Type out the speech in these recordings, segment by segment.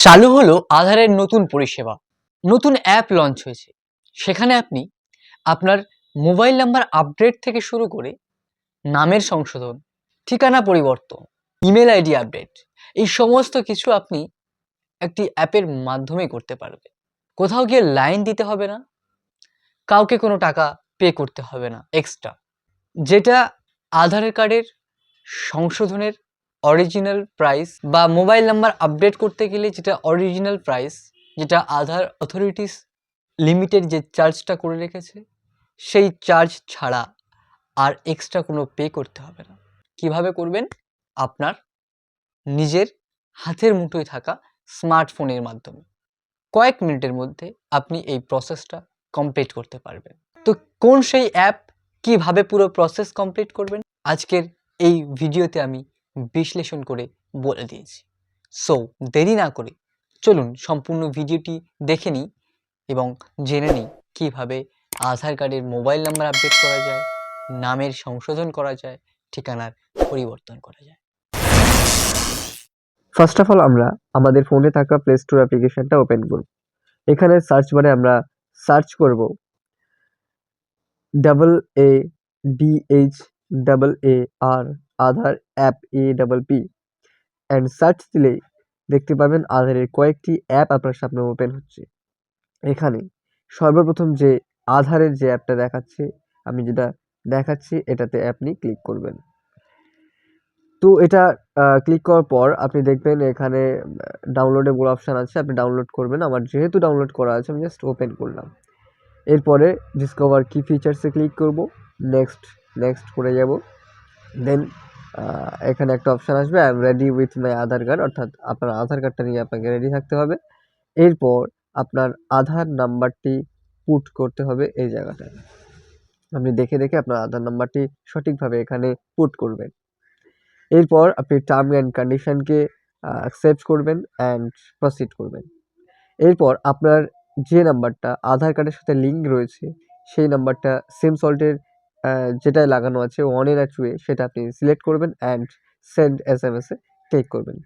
চালু হলো আধারের নতুন পরিষেবা। নতুন অ্যাপ লঞ্চ হয়েছে। সেখানে আপনি আপনার মোবাইল নাম্বার আপডেট থেকে শুরু করে নামের সংশোধন, ঠিকানা পরিবর্তন, ইমেল আইডি আপডেট, এই সমস্ত কিছু আপনি একটি অ্যাপের মাধ্যমে করতে পারবেন। কোথাও গিয়ে লাইন দিতে হবে না, কাউকে কোনো টাকা পে করতে হবে না এক্সট্রা। যেটা আধার কার্ডের সংশোধনের অরিজিনাল প্রাইস বা মোবাইল নাম্বার আপডেট করতে গেলে যেটা অরিজিনাল প্রাইস, যেটা আধার অথরিটিস লিমিটেড যে চার্জটা করে রেখেছে, সেই চার্জ ছাড়া আর এক্সট্রা কোনো পে করতে হবে না। কিভাবে করবেন? আপনার নিজের হাতের মুঠোয় থাকা স্মার্টফোনের মাধ্যমে কয়েক মিনিটের মধ্যে আপনি এই প্রসেসটা কমপ্লিট করতে পারবেন। তো কোন সেই অ্যাপ, কিভাবে পুরো প্রসেস কমপ্লিট করবেন, আজকের এই ভিডিওতে আমি বিশ্লেষণ করে বলে দিয়েছি। সো দেরি না করে চলুন সম্পূর্ণ ভিডিওটি দেখে নিই এবং জেনে নিই কীভাবে আধার কার্ডের মোবাইল নাম্বার আপডেট করা যায়, নামের সংশোধন করা যায়, ঠিকানার পরিবর্তন করা যায়। ফার্স্ট অফ অল আমরা আমাদের ফোনে থাকা প্লে স্টোর অ্যাপ্লিকেশনটা ওপেন করব। এখানে সার্চ বারে আমরা সার্চ করব AADHAAR Aadhaar app APP and search দিলেই দেখতে পাবেন আধারের কয়েকটি অ্যাপ আপনার সামনে ওপেন হচ্ছে। এখানে সর্বপ্রথম যে আধারের যে অ্যাপটা দেখাচ্ছে, আমি যেটা দেখাচ্ছি এটাতে আপনি ক্লিক করবেন। তো এটা ক্লিক করার পর আপনি দেখবেন এখানে ডাউনলোডেবল অপশান আছে, আপনি ডাউনলোড করবেন। আমার যেহেতু ডাউনলোড করা আছে আমি জাস্ট ওপেন করলাম। এরপরে ডিসকভার কি ফিচার্সে ক্লিক করব, নেক্সট করে যাব। দেন এখানে একটা অপশান আসবে I am ready with my Aadhaar card, অর্থাৎ আপনার আধার কার্ডটা নিয়ে আপনাকে রেডি থাকতে হবে। এরপর আপনার আধার নাম্বারটি পুট করতে হবে এই জায়গাটায়। আপনি দেখে দেখে আপনার আধার নাম্বারটি সঠিকভাবে এখানে পুট করবেন। এরপর আপনি টার্ম অ্যান্ড কন্ডিশনকে অ্যাকসেপ্ট করবেন অ্যান্ড প্রসিড করবেন। এরপর আপনার যে নাম্বারটা আধার কার্ডের সাথে লিঙ্ক রয়েছে সেই নাম্বারটা সিম সল্টের যেটায় লাগানো আছে 1 এর 2 এ, সেটা আপনি সিলেক্ট করবেন অ্যান্ড সেন্ড SMS-এ ক্লিক করবেন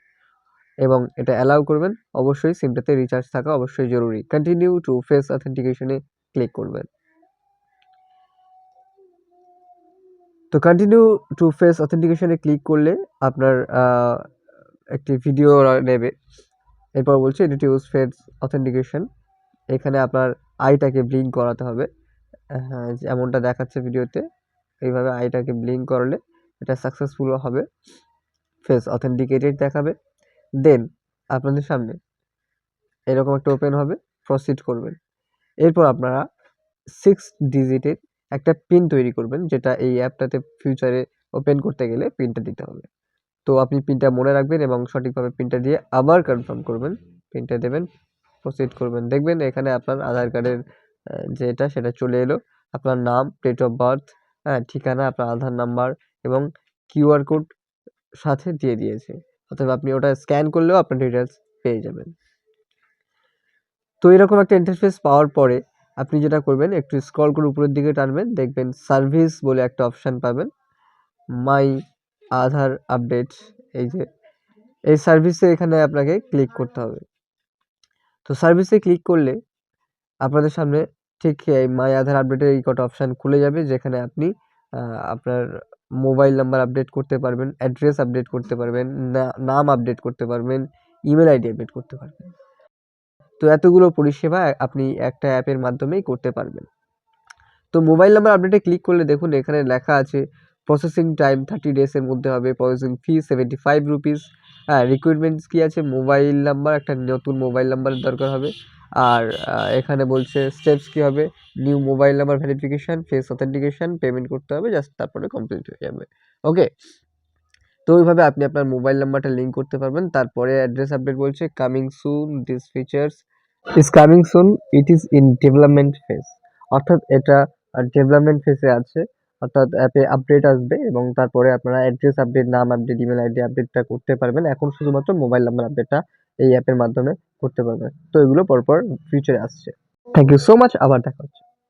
এবং এটা অ্যালাউ করবেন। অবশ্যই সিমটাতে রিচার্জ থাকা অবশ্যই জরুরি। কন্টিনিউ টু ফেস অথেন্টিকেশনে ক্লিক করবেন। তো কন্টিনিউ টু ফেস অথেন্টিকেশনে ক্লিক করলে আপনার একটি ভিডিও নেবে। এরপর বলছে ইউজ ফেস অথেন্টিকেশন। এখানে আপনার আইটাকে ব্লিঙ্ক করাতে হবে। হ্যাঁ, যেমনটা দেখাচ্ছে ভিডিওতে, এইভাবে আইটাকে ব্লিঙ্ক করলে এটা সাকসেসফুল হবে, ফেস অথেন্টিকেটেড দেখাবে। দেন আপনাদের সামনে এরকম একটা ওপেন হবে, প্রসিড করবেন। এরপর আপনারা 6 ডিজিটের একটা পিন তৈরি করবেন, যেটা এই অ্যাপটাতে ফিউচারে ওপেন করতে গেলে পিনটা দিতে হবে। তো আপনি পিনটা মনে রাখবেন এবং সঠিকভাবে পিনটা দিয়ে আবার কনফার্ম করবেন, পিনটা দেবেন, প্রসিড করবেন। দেখবেন এখানে আপনার আধার কার্ডের যেটা সেটা চলে এলো। আপনার নাম, ডেট অফ বার্থ, ঠিকানা, আপনার আধার নাম্বার এবং কিউআর কোড সাথে দিয়ে দিয়েছে। অথবা আপনি ওটা স্ক্যান করলেও আপনার ডিটেলস পেয়ে যাবেন। তো এরকম একটা ইন্টারফেস পাওয়ার পরে আপনি যেটা করবেন, একটু স্ক্রল করে উপরের দিকে টানবেন, দেখবেন সার্ভিস বলে একটা অপশান পাবেন, মাই আধার আপডেট। এই যে এই সার্ভিসে এখানে আপনাকে ক্লিক করতে হবে। তো সার্ভিসে ক্লিক করলে আপনাদের সামনে ঠিক এই মাই আধার আপডেটের এই কটা অপশান খুলে যাবে, যেখানে আপনি আপনার মোবাইল নাম্বার আপডেট করতে পারবেন, অ্যাড্রেস আপডেট করতে পারবেন, নাম আপডেট করতে পারবেন, ইমেল আইডি আপডেট করতে পারবেন। তো এতগুলো পরিষেবা আপনি একটা অ্যাপের মাধ্যমেই করতে পারবেন। তো মোবাইল নাম্বার আপডেটে ক্লিক করলে দেখুন এখানে লেখা আছে প্রসেসিং টাইম 30 ডেজের মধ্যে হবে, প্রসেসিং ফি 75 রুপিস। রিকোয়ারমেন্টস কী আছে, মোবাইল নাম্বার, একটা নতুন মোবাইল নাম্বারের দরকার হবে। আর এখানে বলছে স্টেপস কী হবে, new mobile number verification, face authentication, payment করতে হবে, জাস্ট তারপরে কমপ্লিট হয়ে যাবে। ওকে, তো ওইভাবে আপনি আপনার মোবাইল নাম্বারটা লিঙ্ক করতে পারবেন। তারপরে অ্যাড্রেস আপডেট বলছে coming soon, this features is coming soon, it is in development phase, অর্থাৎ এটা ডেভেলপমেন্ট ফেজে আছে, অর্থাৎ অ্যাপে আপডেট আসবে এবং তারপরে আপনারা অ্যাড্রেস আপডেট, নাম আপডেট, ইমেল আইডি আপডেটটা করতে পারবেন। এখন শুধুমাত্র মোবাইল নাম্বার আপডেটটা এই অ্যাপের মাধ্যমে করতে পারবেন। তো এগুলো পরপর ফিউচারে আসছে। থ্যাংক ইউ সো মাচ, আবার দেখা হচ্ছে।